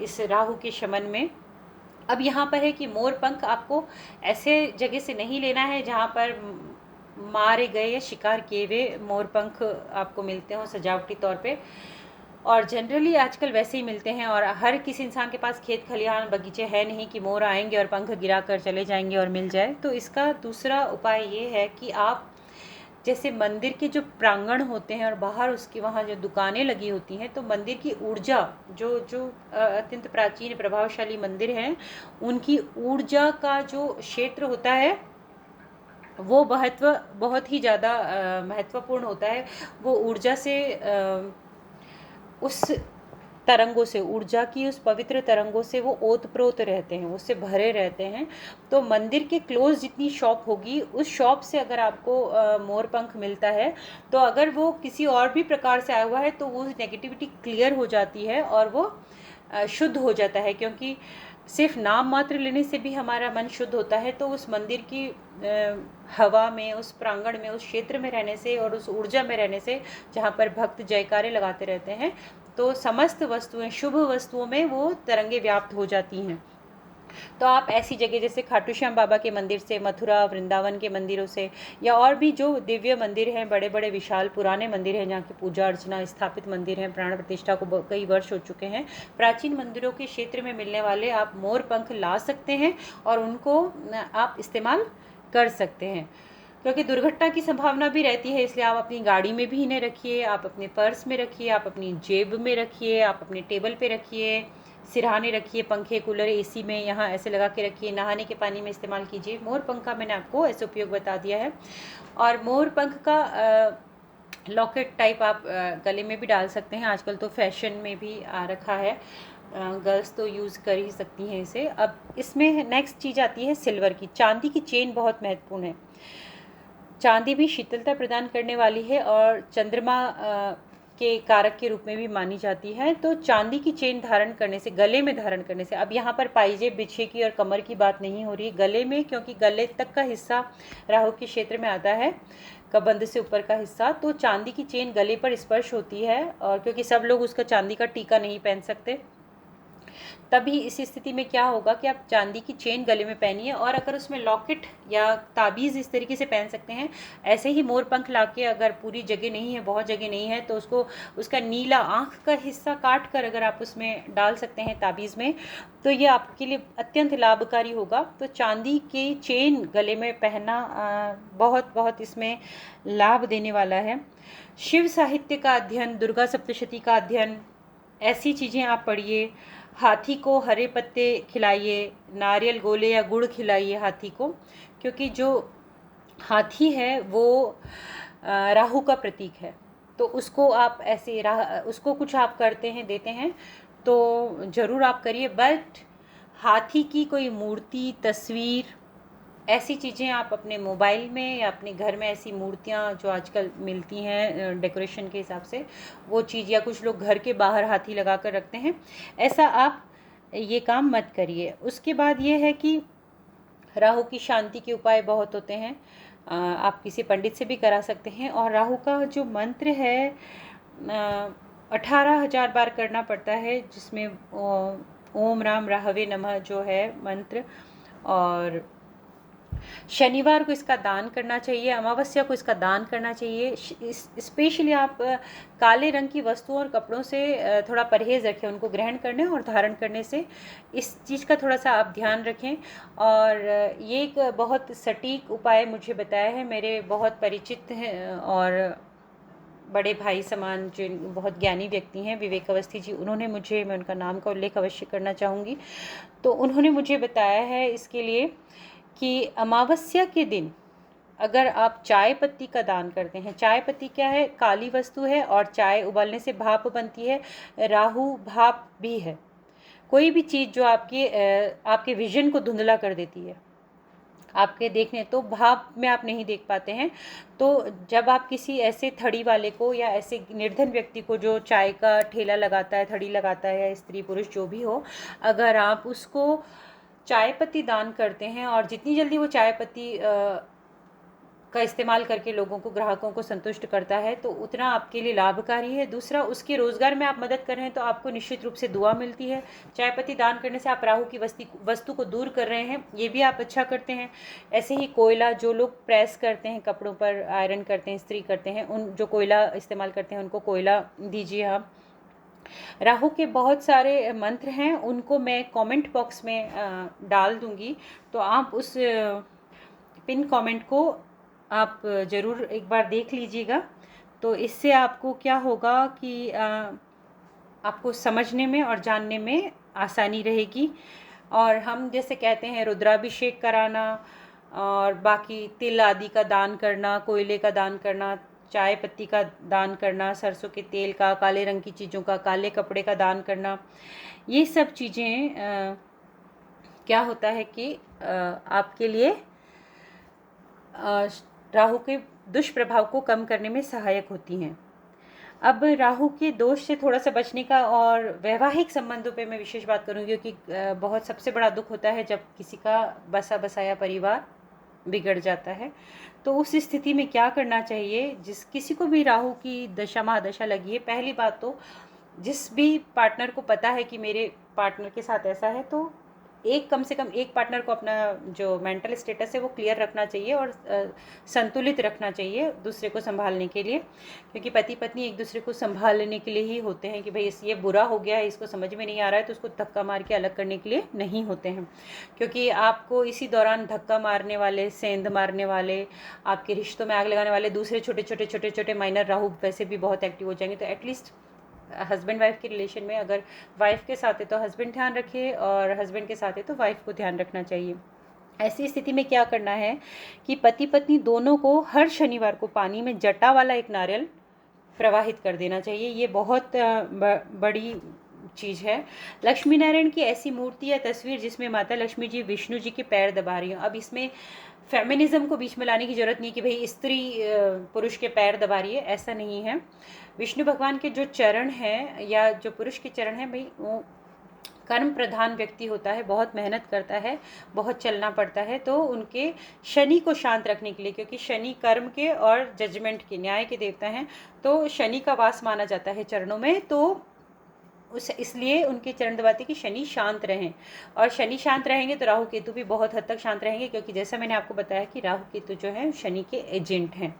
इस राहु के शमन में। अब यहाँ पर है कि मोर पंख आपको ऐसे जगह से नहीं लेना है जहाँ पर मारे गए या शिकार किए हुए मोर पंख आपको मिलते हों सजावटी तौर पे, और जनरली आजकल वैसे ही मिलते हैं। और हर किसी इंसान के पास खेत खलिहान बगीचे है नहीं कि मोर आएंगे और पंख गिरा कर चले जाएंगे और मिल जाए। तो इसका दूसरा उपाय ये है कि आप जैसे मंदिर के जो प्रांगण होते हैं और बाहर उसके वहाँ जो दुकानें लगी होती हैं, तो मंदिर की ऊर्जा, जो जो अत्यंत प्राचीन प्रभावशाली मंदिर हैं उनकी ऊर्जा का जो क्षेत्र होता है वो बहुत ही ज़्यादा महत्वपूर्ण होता है। वो ऊर्जा से उस तरंगों से, ऊर्जा की उस पवित्र तरंगों से वो ओतप्रोत रहते हैं, उससे भरे रहते हैं। तो मंदिर के क्लोज जितनी शॉप होगी उस शॉप से अगर आपको मोर पंख मिलता है तो अगर वो किसी और भी प्रकार से आया हुआ है तो वो नेगेटिविटी क्लियर हो जाती है और वो शुद्ध हो जाता है, क्योंकि सिर्फ नाम मात्र लेने से भी हमारा मन शुद्ध होता है। तो उस मंदिर की हवा में, उस प्रांगण में, उस क्षेत्र में रहने से और उस ऊर्जा में रहने से जहाँ पर भक्त जयकारे लगाते रहते हैं तो समस्त वस्तुएं, शुभ वस्तुओं में वो तरंगे व्याप्त हो जाती हैं। तो आप ऐसी जगह जैसे खाटू श्याम बाबा के मंदिर से, मथुरा वृंदावन के मंदिरों से, या और भी जो दिव्य मंदिर हैं, बड़े बड़े विशाल पुराने मंदिर हैं जहाँ की पूजा अर्चना स्थापित मंदिर हैं, प्राण प्रतिष्ठा को कई वर्ष हो चुके हैं, प्राचीन मंदिरों के क्षेत्र में मिलने वाले आप मोर पंख ला सकते हैं और उनको आप इस्तेमाल कर सकते हैं। क्योंकि दुर्घटना की संभावना भी रहती है, इसलिए आप अपनी गाड़ी में भी इन्हें रखिए, आप अपने पर्स में रखिए, आप अपनी जेब में रखिए, आप अपने टेबल पे रखिए, सिरहाने रखिए, पंखे, कूलर, एसी में यहाँ ऐसे लगा के रखिए, नहाने के पानी में इस्तेमाल कीजिए। मोर पंख का मैंने आपको ऐसे उपयोग बता दिया है। और मोर पंख का लॉकेट टाइप आप गले में भी डाल सकते हैं, आजकल तो फैशन में भी आ रखा है, गर्ल्स तो यूज़ कर ही सकती हैं इसे। अब इसमें नेक्स्ट चीज़ आती है सिल्वर की, चांदी की चेन बहुत महत्वपूर्ण है। चांदी भी शीतलता प्रदान करने वाली है और चंद्रमा के कारक के रूप में भी मानी जाती है। तो चांदी की चेन धारण करने से, गले में धारण करने से, अब यहाँ पर पाइजे बिछे की और कमर की बात नहीं हो रही, गले में, क्योंकि गले तक का हिस्सा राहु के क्षेत्र में आता है, कबंध से ऊपर का हिस्सा। तो चांदी की चेन गले पर स्पर्श होती है, और क्योंकि सब लोग उसका चांदी का टीका नहीं पहन सकते, तभी इस स्थिति में क्या होगा कि आप चांदी की चेन गले में पहनिए, और अगर उसमें लॉकेट या ताबीज़ इस तरीके से पहन सकते हैं, ऐसे ही मोर पंख लाके, अगर पूरी जगह नहीं है, बहुत जगह नहीं है, तो उसको उसका नीला आँख का हिस्सा काट कर अगर आप उसमें डाल सकते हैं ताबीज़ में, तो ये आपके लिए अत्यंत लाभकारी होगा। तो चांदी की चेन गले में पहनना बहुत बहुत इसमें लाभ देने वाला है। शिव साहित्य का अध्ययन, दुर्गा सप्तशती का अध्ययन, ऐसी चीज़ें आप पढ़िए। हाथी को हरे पत्ते खिलाइए, नारियल गोले या गुड़ खिलाइए हाथी को, क्योंकि जो हाथी है वो राहु का प्रतीक है। तो उसको आप ऐसे उसको कुछ आप करते हैं, देते हैं, तो ज़रूर आप करिए। बट हाथी की कोई मूर्ति, तस्वीर, ऐसी चीज़ें आप अपने मोबाइल में या अपने घर में, ऐसी मूर्तियाँ जो आजकल मिलती हैं डेकोरेशन के हिसाब से, वो चीज़, या कुछ लोग घर के बाहर हाथी लगा कर रखते हैं, ऐसा आप ये काम मत करिए। उसके बाद ये है कि राहु की शांति के उपाय बहुत होते हैं, आप किसी पंडित से भी करा सकते हैं। और राहु का जो मंत्र है 18,000 बार करना पड़ता है, जिसमें ओम राम राहवे नमः जो है मंत्र, और शनिवार को इसका दान करना चाहिए, अमावस्या को इसका दान करना चाहिए। स्पेशली आप काले रंग की वस्तुओं और कपड़ों से थोड़ा परहेज़ रखें, उनको ग्रहण करने और धारण करने से इस चीज़ का थोड़ा सा आप ध्यान रखें। और ये एक बहुत सटीक उपाय मुझे बताया है मेरे बहुत परिचित हैं और बड़े भाई समान, जो बहुत ज्ञानी व्यक्ति हैं, विवेक अवस्थी जी, उन्होंने मुझे, मैं उनका नाम का उल्लेख अवश्य करना चाहूँगी, तो उन्होंने मुझे बताया है इसके लिए कि अमावस्या के दिन अगर आप चाय पत्ती का दान करते हैं, चाय पत्ती क्या है, काली वस्तु है, और चाय उबालने से भाप बनती है, राहु भाप भी है। कोई भी चीज़ जो आपके विजन को धुंधला कर देती है, आपके देखने, तो भाप में आप नहीं देख पाते हैं। तो जब आप किसी ऐसे थड़ी वाले को या ऐसे निर्धन व्यक्ति को जो चाय का ठेला लगाता है, थड़ी लगाता है, या स्त्री पुरुष जो भी हो, अगर आप उसको चाय पत्ती दान करते हैं, और जितनी जल्दी वो चाय पत्ती का इस्तेमाल करके लोगों को, ग्राहकों को संतुष्ट करता है, तो उतना आपके लिए लाभकारी है। दूसरा, उसके रोज़गार में आप मदद कर रहे हैं, तो आपको निश्चित रूप से दुआ मिलती है। चाय पत्ती दान करने से आप राहु की वस्तु को दूर कर रहे हैं, ये भी आप अच्छा करते हैं। ऐसे ही कोयला, जो लोग प्रेस करते हैं, कपड़ों पर आयरन करते हैं, इस्त्री करते हैं, उन जो कोयला इस्तेमाल करते हैं उनको कोयला दीजिए आप। राहु के बहुत सारे मंत्र हैं, उनको मैं कमेंट बॉक्स में डाल दूंगी, तो आप उस पिन कमेंट को आप ज़रूर एक बार देख लीजिएगा। तो इससे आपको क्या होगा कि आपको समझने में और जानने में आसानी रहेगी। और हम जैसे कहते हैं रुद्राभिषेक कराना, और बाकी तिल आदि का दान करना, कोयले का दान करना, चाय पत्ती का दान करना, सरसों के तेल का, काले रंग की चीज़ों का, काले कपड़े का दान करना, ये सब चीज़ें क्या होता है कि आपके लिए राहु के दुष्प्रभाव को कम करने में सहायक होती हैं। अब राहु के दोष से थोड़ा सा बचने का, और वैवाहिक संबंधों पे मैं विशेष बात करूँगी, क्योंकि बहुत सबसे बड़ा दुख होता है जब किसी का बसा बसाया परिवार बिगड़ जाता है। तो उस स्थिति में क्या करना चाहिए, किसी को भी राहु की दशा महादशा लगी है, पहली बात तो जिस भी पार्टनर को पता है कि मेरे पार्टनर के साथ ऐसा है, तो कम से कम एक पार्टनर को अपना जो मेंटल स्टेटस है वो क्लियर रखना चाहिए, और संतुलित रखना चाहिए दूसरे को संभालने के लिए। क्योंकि पति पत्नी एक दूसरे को संभालने के लिए ही होते हैं, कि भाई ये बुरा हो गया है, इसको समझ में नहीं आ रहा है, तो उसको धक्का मार के अलग करने के लिए नहीं होते हैं। क्योंकि आपको इसी दौरान धक्का मारने वाले, सेंध मारने वाले, आपके रिश्तों में आग लगाने वाले दूसरे छोटे छोटे माइनर राहु वैसे भी बहुत एक्टिव हो जाएंगे। तो एटलीस्ट हस्बैंड वाइफ के रिलेशन में अगर वाइफ के साथ है तो हस्बैंड ध्यान रखे, और हस्बैंड के साथ है तो वाइफ को ध्यान रखना चाहिए। ऐसी स्थिति में क्या करना है कि पति पत्नी दोनों को हर शनिवार को पानी में जटा वाला एक नारियल प्रवाहित कर देना चाहिए। ये बहुत बड़ी चीज़ है। लक्ष्मी नारायण की ऐसी मूर्ति या तस्वीर जिसमें माता लक्ष्मी जी विष्णु जी के पैर दबा रही हो। अब इसमें फेमिनिज्म को बीच में लाने की ज़रूरत नहीं कि भाई स्त्री पुरुष के पैर दबा रही है, ऐसा नहीं है। विष्णु भगवान के जो चरण हैं, या जो पुरुष के चरण हैं, भाई वो कर्म प्रधान व्यक्ति होता है, बहुत मेहनत करता है, बहुत चलना पड़ता है, तो उनके शनि को शांत रखने के लिए, क्योंकि शनि कर्म के और जजमेंट के, न्याय के देवता हैं, तो शनि का वास माना जाता है चरणों में। तो उस इसलिए उनके चरण दबाते कि शनि शांत रहें, और शनि शांत रहेंगे तो राहु केतु भी बहुत हद तक शांत रहेंगे, क्योंकि जैसा मैंने आपको बताया कि राहु केतु जो है शनि के एजेंट हैं।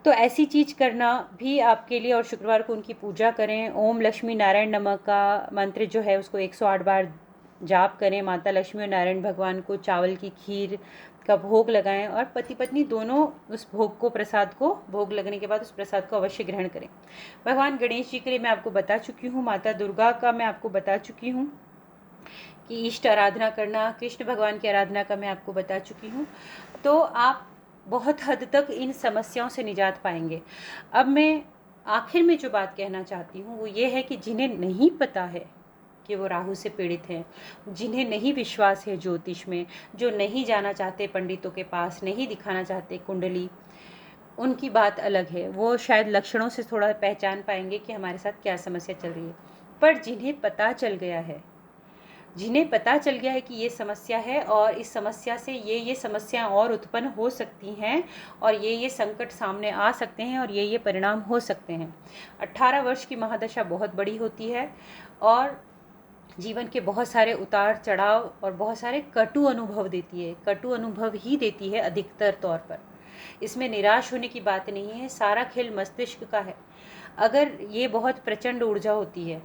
तो ऐसी चीज़ करना भी आपके लिए, और शुक्रवार को उनकी पूजा करें। ओम लक्ष्मी नारायण नमः का मंत्र जो है उसको 108 बार जाप करें। माता लक्ष्मी और नारायण भगवान को चावल की खीर का भोग लगाएं, और पति पत्नी दोनों उस भोग को, प्रसाद को, भोग लगने के बाद उस प्रसाद को अवश्य ग्रहण करें। भगवान गणेश जी के लिए मैं आपको बता चुकी हूँ, माता दुर्गा का मैं आपको बता चुकी हूँ कि इष्ट आराधना करना, कृष्ण भगवान की आराधना का मैं आपको बता चुकी हूँ। तो आप बहुत हद तक इन समस्याओं से निजात पाएंगे। अब मैं आखिर में जो बात कहना चाहती हूँ वो ये है कि जिन्हें नहीं पता है कि वो राहु से पीड़ित हैं, जिन्हें नहीं विश्वास है ज्योतिष में, जो नहीं जाना चाहते पंडितों के पास, नहीं दिखाना चाहते कुंडली, उनकी बात अलग है। वो शायद लक्षणों से थोड़ा पहचान पाएंगे कि हमारे साथ क्या समस्या चल रही है। पर जिन्हें पता चल गया है, जिन्हें पता चल गया है कि ये समस्या है और इस समस्या से ये समस्याएं और उत्पन्न हो सकती हैं, और ये संकट सामने आ सकते हैं, और ये परिणाम हो सकते हैं। 18 वर्ष की महादशा बहुत बड़ी होती है, और जीवन के बहुत सारे उतार चढ़ाव और बहुत सारे कटु अनुभव देती है, कटु अनुभव ही देती है अधिकतर तौर पर। इसमें निराश होने की बात नहीं है, सारा खेल मस्तिष्क का है। अगर ये बहुत प्रचंड ऊर्जा होती है,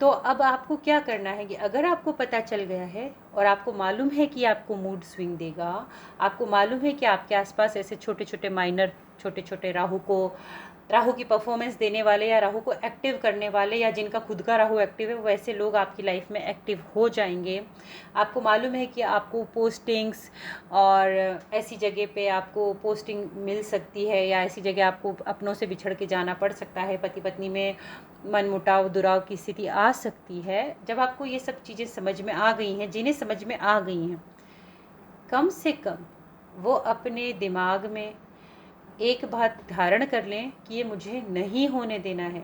तो अब आपको क्या करना है कि अगर आपको पता चल गया है और आपको मालूम है कि आपको मूड स्विंग देगा, आपको मालूम है कि आपके आसपास ऐसे छोटे छोटे माइनर, छोटे छोटे राहु की परफॉर्मेंस देने वाले, या राहु को एक्टिव करने वाले, या जिनका खुद का राहु एक्टिव है, वैसे लोग आपकी लाइफ में एक्टिव हो जाएंगे। आपको मालूम है कि आपको पोस्टिंग्स और ऐसी जगह पे आपको पोस्टिंग मिल सकती है, या ऐसी जगह आपको अपनों से बिछड़ के जाना पड़ सकता है, पति पत्नी में मनमुटाव दुराव की स्थिति आ सकती है। जब आपको ये सब चीज़ें समझ में आ गई हैं, जिन्हें समझ में आ गई हैं, कम से कम वो अपने दिमाग में एक बात धारण कर लें कि ये मुझे नहीं होने देना है।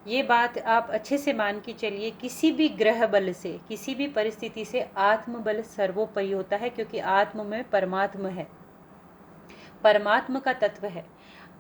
ये बात आप अच्छे से मान के चलिए, किसी भी ग्रह बल से, किसी भी परिस्थिति से आत्मबल सर्वोपरि होता है, क्योंकि आत्म में परमात्मा है, परमात्मा का तत्व है।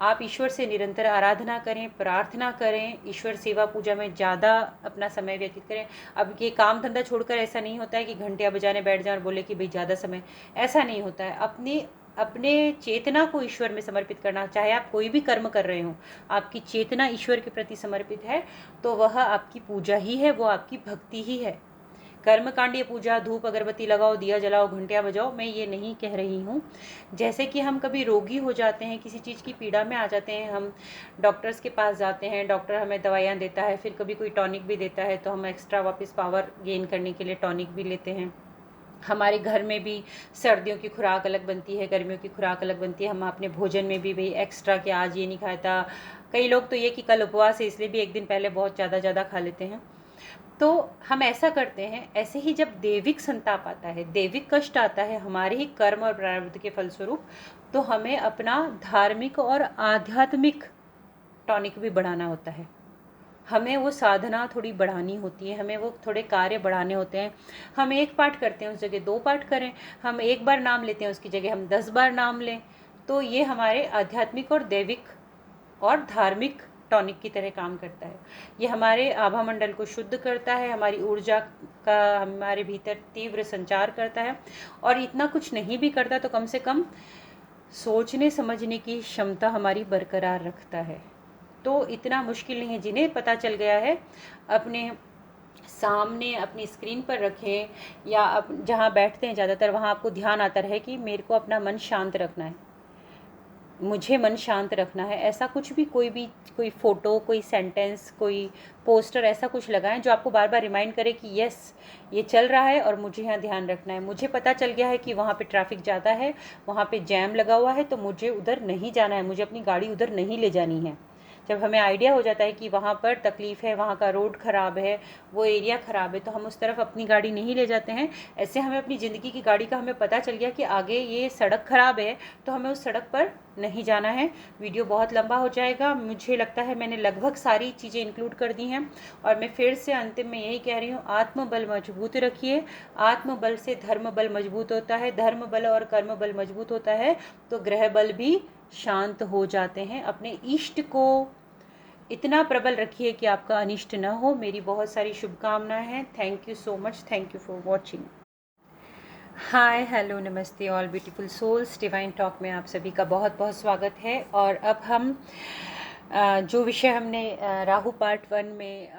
आप ईश्वर से निरंतर आराधना करें, प्रार्थना करें, ईश्वर सेवा पूजा में ज़्यादा अपना समय व्यतीत करें। अब ये काम धंधा छोड़कर ऐसा नहीं होता है कि घंटियाँ बजाने बैठ जाएं और बोले कि भाई ज़्यादा समय, ऐसा नहीं होता है। अपने चेतना को ईश्वर में समर्पित करना, चाहे आप कोई भी कर्म कर रहे हो, आपकी चेतना ईश्वर के प्रति समर्पित है तो वह आपकी पूजा ही है, वो आपकी भक्ति ही है। कर्मकांडीय पूजा, धूप अगरबत्ती लगाओ, दिया जलाओ, घंटियाँ बजाओ, मैं ये नहीं कह रही हूँ। जैसे कि हम कभी रोगी हो जाते हैं, किसी चीज़ की पीड़ा में आ जाते हैं, हम डॉक्टर्स के पास जाते हैं, डॉक्टर हमें दवाइयाँ देता है, फिर कभी कोई टॉनिक भी देता है, तो हम एक्स्ट्रा वापस पावर गेन करने के लिए टॉनिक भी लेते हैं। हमारे घर में भी सर्दियों की खुराक अलग बनती है, गर्मियों की खुराक अलग बनती है। हम अपने भोजन में भी भाई एक्स्ट्रा कि आज ये नहीं खाया था, कई लोग तो ये कि कल उपवास है इसलिए भी एक दिन पहले बहुत ज़्यादा खा लेते हैं। तो हम ऐसा करते हैं। ऐसे ही जब दैविक संताप आता है, दैविक कष्ट आता है हमारे ही कर्म और प्रारब्ध के फलस्वरूप, तो हमें अपना धार्मिक और आध्यात्मिक टॉनिक भी बढ़ाना होता है। हमें वो साधना थोड़ी बढ़ानी होती है, हमें वो थोड़े कार्य बढ़ाने होते हैं। हम 1 पाठ करते हैं उस जगह 2 पाठ करें, हम 1 बार नाम लेते हैं उसकी जगह हम 10 बार नाम लें। तो ये हमारे आध्यात्मिक और दैविक और धार्मिक टॉनिक की तरह काम करता है। ये हमारे आभा मंडल को शुद्ध करता है, हमारी ऊर्जा का हमारे भीतर तीव्र संचार करता है, और इतना कुछ नहीं भी करता तो कम से कम सोचने समझने की क्षमता हमारी बरकरार रखता है। तो इतना मुश्किल नहीं है। जिन्हें पता चल गया है अपने सामने अपनी स्क्रीन पर रखें, या जहाँ बैठते हैं ज़्यादातर वहाँ आपको ध्यान आता रहे कि मेरे को अपना मन शांत रखना है, मुझे मन शांत रखना है। ऐसा कुछ भी, कोई फ़ोटो, कोई सेंटेंस, कोई पोस्टर, ऐसा कुछ लगाएं जो आपको बार बार रिमाइंड करे कि यस ये चल रहा है और मुझे यहाँ ध्यान रखना है। मुझे पता चल गया है कि वहाँ पे ट्रैफिक ज़्यादा है, वहाँ पे जैम लगा हुआ है, तो मुझे उधर नहीं जाना है, मुझे अपनी गाड़ी उधर नहीं ले जानी है। जब हमें आइडिया हो जाता है कि वहाँ पर तकलीफ़ है, वहाँ का रोड ख़राब है, वो एरिया ख़राब है, तो हम उस तरफ अपनी गाड़ी नहीं ले जाते हैं। ऐसे हमें अपनी ज़िंदगी की गाड़ी का हमें पता चल गया कि आगे ये सड़क ख़राब है, तो हमें उस सड़क पर नहीं जाना है। वीडियो बहुत लंबा हो जाएगा, मुझे लगता है मैंने लगभग सारी चीज़ें इंक्लूड कर दी हैं। और मैं फिर से अंतिम में यही कह रही हूँ, आत्मबल मजबूत रखिए। आत्मबल से धर्म बल मजबूत होता है, धर्म बल और कर्म बल मजबूत होता है, तो ग्रह बल भी शांत हो जाते हैं। अपने इष्ट को इतना प्रबल रखिए कि आपका अनिष्ट न हो। मेरी बहुत सारी शुभकामनाएं हैं। Thank you so much. Thank you for watching. Hi, hello, नमस्ते all beautiful souls. Divine talk में आप सभी का बहुत बहुत स्वागत है। और अब हम जो विषय हमने राहु पार्ट 1 में